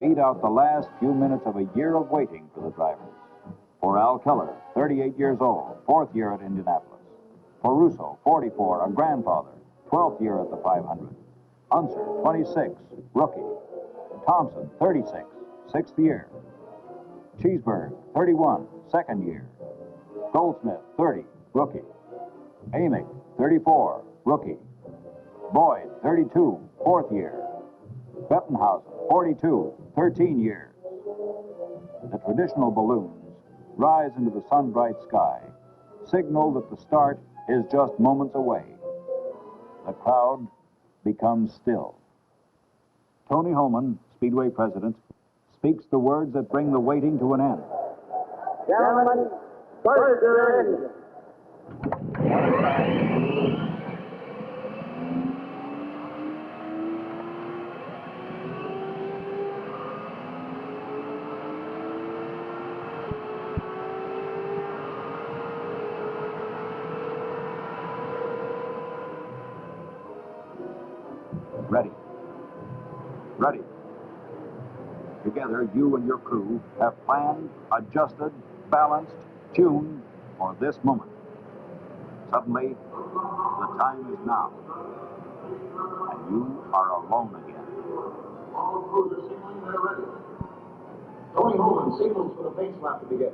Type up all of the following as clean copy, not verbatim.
eat out the last few minutes of a year of waiting for the drivers. For Al Keller, 38 years old, 4th year at Indianapolis. For Russo, 44, a grandfather, 12th year at the 500. Unser, 26, rookie. Thompson, 36, 6th year. Cheeseburg, 31, 2nd year. Goldsmith, 30, rookie. Amick, 34, rookie. Boyd, 32, 4th year. Bettenhausen, 42, 13 years. The traditional balloons rise into the sun-bright sky, signal that the start is just moments away. The crowd becomes still. Tony Holman, Speedway president, speaks the words that bring the waiting to an end. Gentlemen, first are Ready. Ready. Together, you and your crew have planned, adjusted, balanced, tuned for this moment. Suddenly, the time is now. And you are alone again. All crews are signaling they're ready. Tony Holman signals for the pace lap to begin.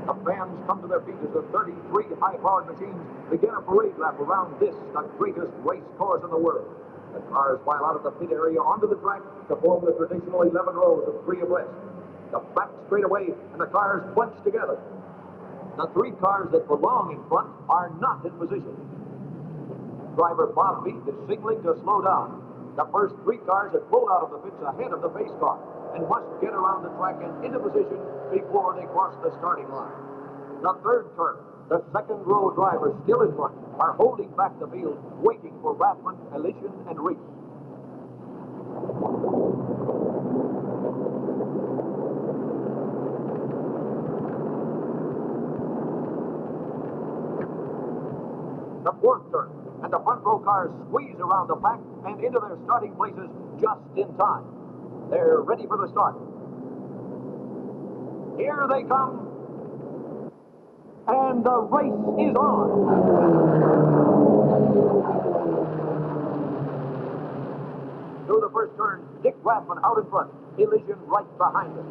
The fans come to their feet as the 33 high-powered machines begin a parade lap around this, the greatest race course in the world. The cars file out of the pit area onto the track to form the traditional 11 rows of 3 abreast. The back straightaway and the cars bunch together. The 3 cars that belong in front are not in position. Driver Bob Beat is signaling to slow down. The first 3 cars have pulled out of the pits ahead of the pace car and must get around the track and into position before they cross the starting line. The 3rd turn, the 2nd row drivers still in front are holding back the field, waiting for Rathman, Elysian, and Reese. The 4th turn, and the front row cars squeeze around the pack and into their starting places just in time. They're ready for the start. Here they come. And the race is on. Through the first turn, Dick Rathman out in front, Elysian right behind him.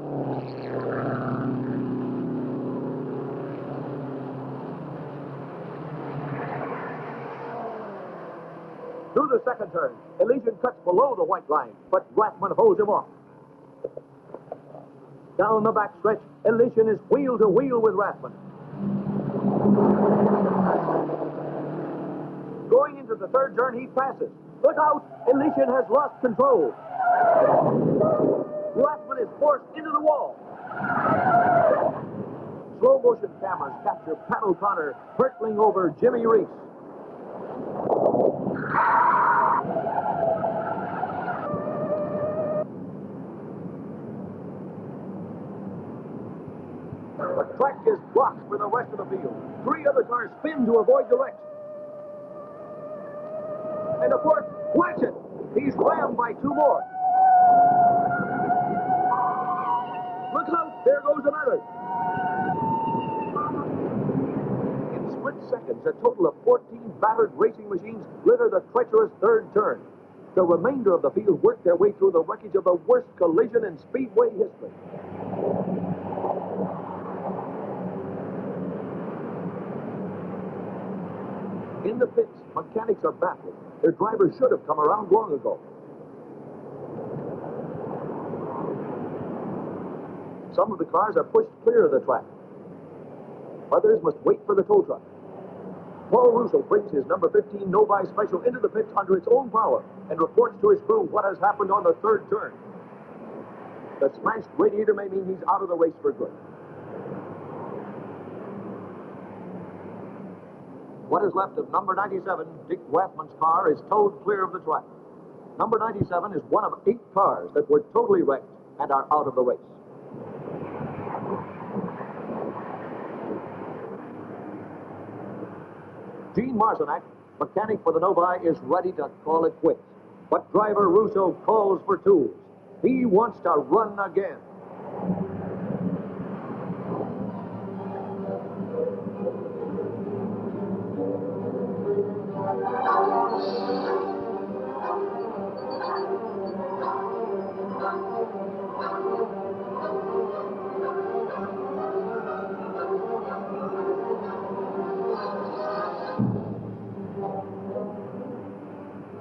Through the second turn, Elysian cuts below the white line, but Rathman holds him off. Down the back stretch, Elysian is wheel to wheel with Rathman. Going into the 3rd turn, he passes. Look out! Elysian has lost control. Rathman is forced into the wall. Slow motion cameras capture Pat O'Connor hurtling over Jimmy Reese. The track is blocked for the rest of the field. 3 other cars spin to avoid the wreck. And the 4th, watch it! He's rammed by 2 more. Look out! There goes another. In split seconds, a total of 14 battered racing machines litter the treacherous 3rd turn. The remainder of the field work their way through the wreckage of the worst collision in Speedway history. In the pits, mechanics are baffled. Their drivers should have come around long ago. Some of the cars are pushed clear of the track. Others must wait for the tow truck. Paul Russo brings his number 15 Novi Special into the pits under its own power and reports to his crew what has happened on the 3rd turn. The smashed radiator may mean he's out of the race for good. What is left of number 97, Dick Rathman's car, is towed clear of the track. Number 97 is one of 8 cars that were totally wrecked and are out of the race. Gene Marcinak, mechanic for the Novi, is ready to call it quits. But driver Russo calls for tools. He wants to run again.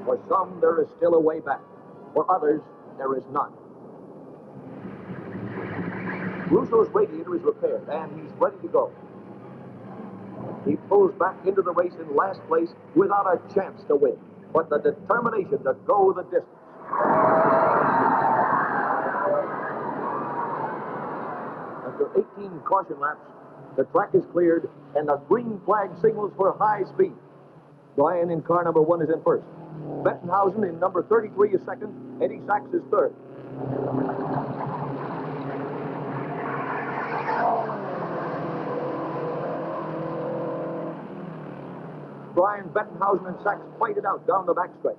For some, there is still a way back. For others, there is none. Russo's radiator is repaired, and he's ready to go. He pulls back into the race in last place without a chance to win, but the determination to go the distance. After 18 caution laps, the track is cleared, and the green flag signals for high speed. Bryan in car number 1 is in first. Bettenhausen in number 33 is second. Eddie Sachs is third. Bryan, Bettenhausen, and Sachs fight it out down the backstretch.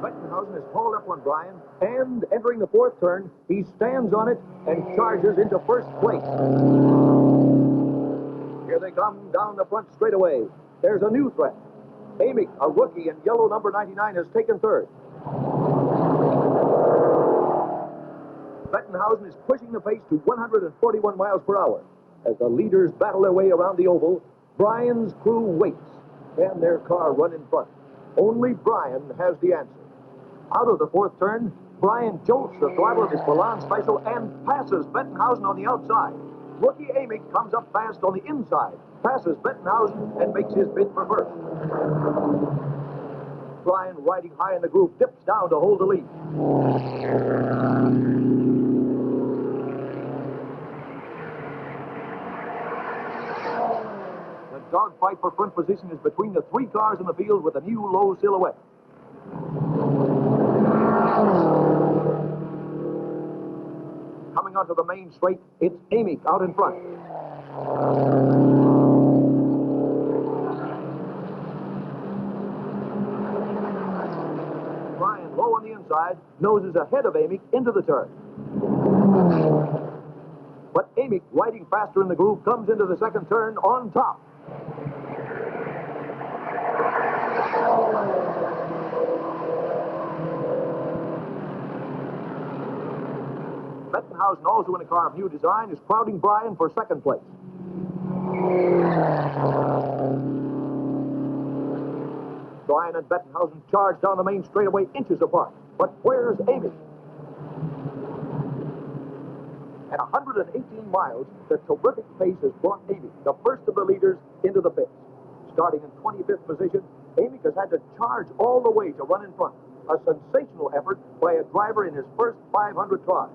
Bettenhausen has hauled up on Bryan, and entering the fourth turn, he stands on it and charges into first place. Here they come down the front straightaway. There's a new threat. Amick, a rookie in yellow number 99, has taken third. Bettenhausen is pushing the pace to 141 miles per hour. As the leaders battle their way around the oval, Bryan's crew waits. Can their car run in front? Only Bryan has the answer. Out of the fourth turn, Bryan jolts the throttle of his Milan Special and passes Bettenhausen on the outside. Rookie Amick comes up fast on the inside, passes Bettenhausen, and makes his bid for first. Bryan, riding high in the groove, dips down to hold the lead. The dogfight for front position is between the three cars in the field with a new low silhouette. Coming onto the main straight, it's Amick out in front. Bryan, low on the inside, noses ahead of Amick into the turn. But Amick, riding faster in the groove, comes into the second turn on top. Bettenhausen, also in a car of new design, is crowding Bryan for second place. Bryan and Bettenhausen charge down the main straightaway inches apart. But where's Amick? At 118 miles, the terrific pace has brought Amick, the first of the leaders, into the pits. Starting in 25th position, Amick has had to charge all the way to run in front. A sensational effort by a driver in his first 500 tries.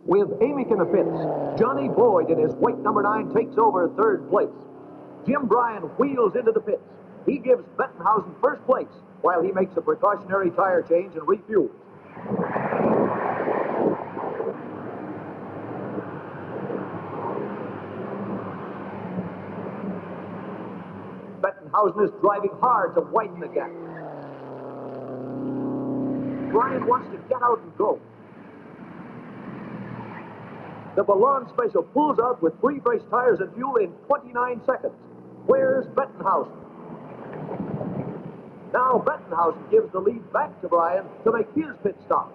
With Amick in the pits, Johnny Boyd in his white number 9 takes over third place. Jim Bryan wheels into the pits. He gives Bettenhausen first place while he makes a precautionary tire change and refuels. Bettenhausen is driving hard to widen the gap. Bryan wants to get out and go. The Milan Special pulls out with three-brace tires and fuel in 29 seconds. Where's Bettenhausen? Now Bettenhausen gives the lead back to Bryan to make his pit stop.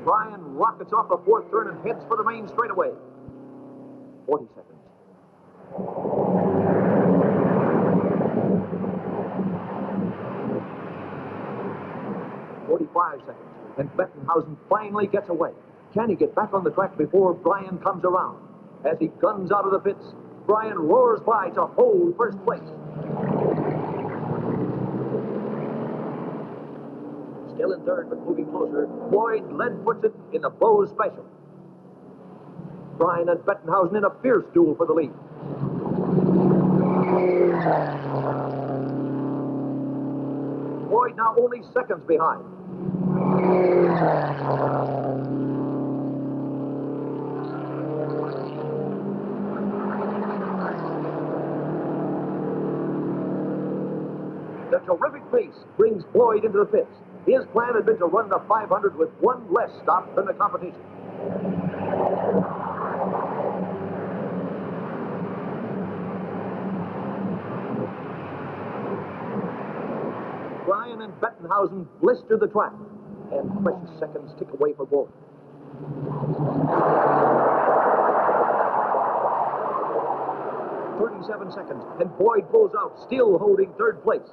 Bryan rockets off the fourth turn and heads for the main straightaway. 40 seconds. 45 seconds. And Bettenhausen finally gets away. Can he get back on the track before Bryan comes around? As he guns out of the pits, Bryan roars by to hold first place. Still in third, but moving closer, Boyd lead puts it in the Bose Special. Bryan and Bettenhausen in a fierce duel for the lead. Boyd now only seconds behind. The terrific pace brings Boyd into the pits. His plan had been to run the 500 with one less stop than the competition. Bryan and Bettenhausen blister the track, and precious seconds tick away for Boyd. "37 seconds, and Boyd pulls out, still holding third place.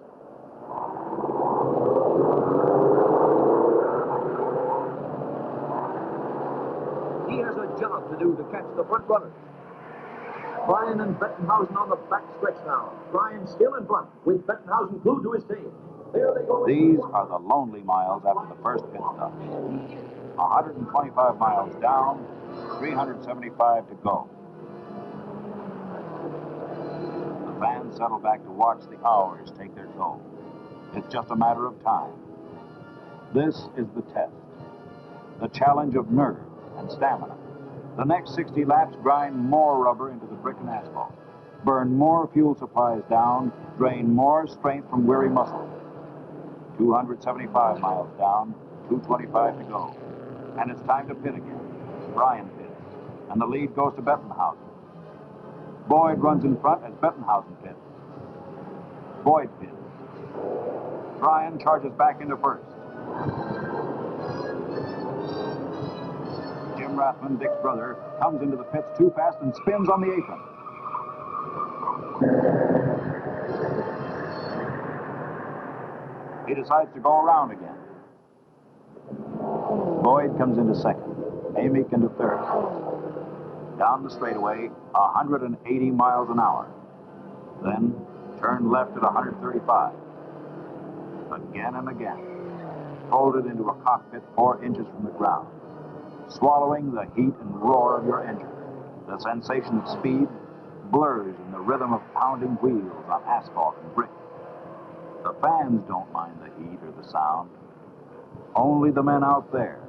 He has a job to do to catch the front runners. Bryan and Bettenhausen on the back stretch now. Bryan still in front, with Bettenhausen glued to his tail. There they go. These are the lonely miles after the first pit stop. 125 miles down, 375 to go. The fans settle back to watch the hours take their toll. It's just a matter of time. This is the test. The challenge of nerve and stamina. The next 60 laps grind more rubber into the brick and asphalt, burn more fuel supplies down, drain more strength from weary muscles. 275 miles down, 225 to go. And it's time to pit again. Bryan pits, and the lead goes to Bettenhausen. Boyd runs in front as Bettenhausen pits. Boyd pits. Bryan charges back into first. Jim Rathman, Dick's brother, comes into the pits too fast and spins on the apron. He decides to go around again. Boyd comes into second. Amick into third. Down the straightaway, 180 miles an hour. Then turn left at 135. Again and again. Folded into a cockpit 4 inches from the ground. Swallowing the heat and roar of your engine. The sensation of speed blurs in the rhythm of pounding wheels on asphalt and brick. The fans don't mind the heat or the sound. Only the men out there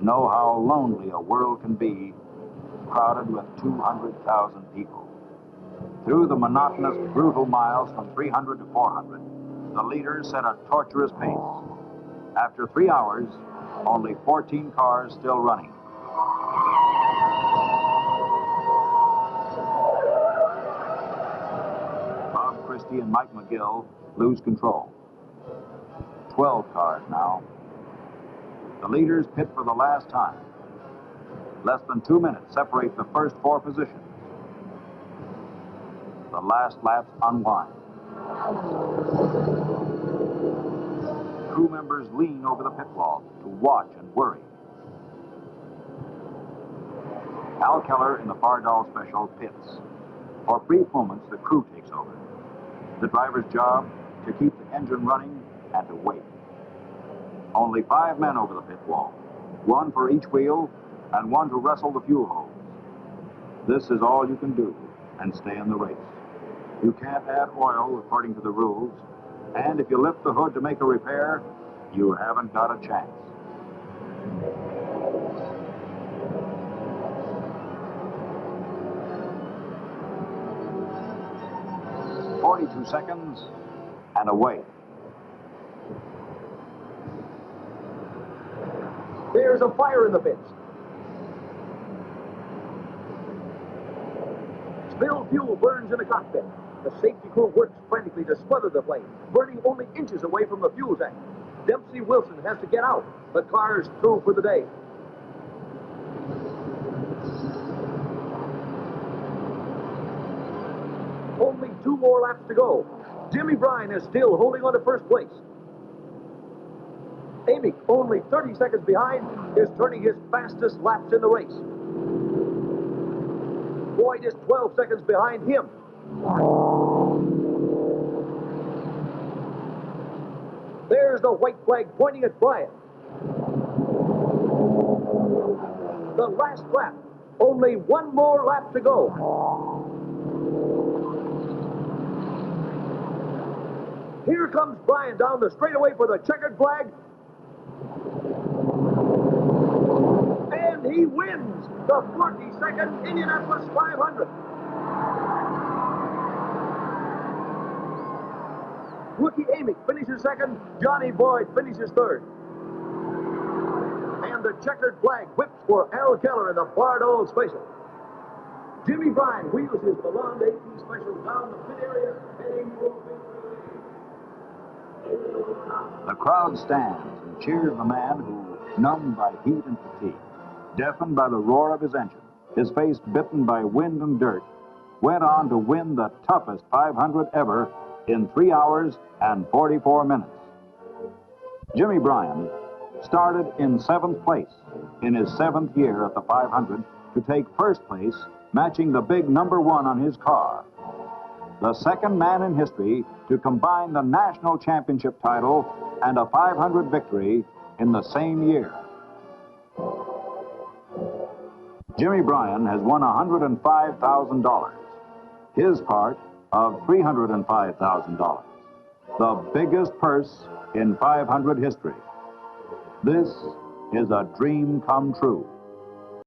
know how lonely a world can be crowded with 200,000 people. Through the monotonous, brutal miles from 300 to 400, the leaders set a torturous pace. After 3 hours, only 14 cars still running. Bob Christie and Mike McGill lose control. 12 cars now. The leaders pit for the last time. Less than 2 minutes separate the first 4 positions. The last laps unwind. Crew members lean over the pit wall to watch and worry. Al Keller in the Fardall Special pits. For brief moments, the crew takes over. The driver's job to keep the engine running and to wait. Only 5 men over the pit wall, 1 for each wheel and 1 to wrestle the fuel hose. This is all you can do and stay in the race. You can't add oil according to the rules, and if you lift the hood to make a repair, you haven't got a chance. "42 seconds and away." There's a fire in the pits. Spilled fuel burns in the cockpit. The safety crew works frantically to smother the flame, burning only inches away from the fuel tank. Dempsey Wilson has to get out. The car's through for the day. Only 2 more laps to go. Jimmy Bryan is still holding on to first place. Amick, only 30 seconds behind, is turning his fastest laps in the race. Boyd is 12 seconds behind him. There's the white flag pointing at Bryan. The last lap. Only 1 more lap to go. Here comes Bryan down the straightaway for the checkered flag. And he wins the 42nd Indianapolis 500. Rookie Amick finishes second. Johnny Boyd finishes third. And the checkered flag whips for Al Keller in the Bardol Special. Jimmy Bryan wheels his beloved AP Special down the pit area, heading for victory. The crowd stands and cheers the man who, numbed by heat and fatigue, deafened by the roar of his engine, his face bitten by wind and dirt, went on to win the toughest 500 ever in 3 hours and 44 minutes. Jimmy Bryan started in 7th place in his 7th year at the 500 to take first place, matching the big number 1 on his car. The second man in history to combine the national championship title and a 500 victory in the same year. Jimmy Bryan has won $105,000, his part of $305,000, the biggest purse in 500 history. This is a dream come true.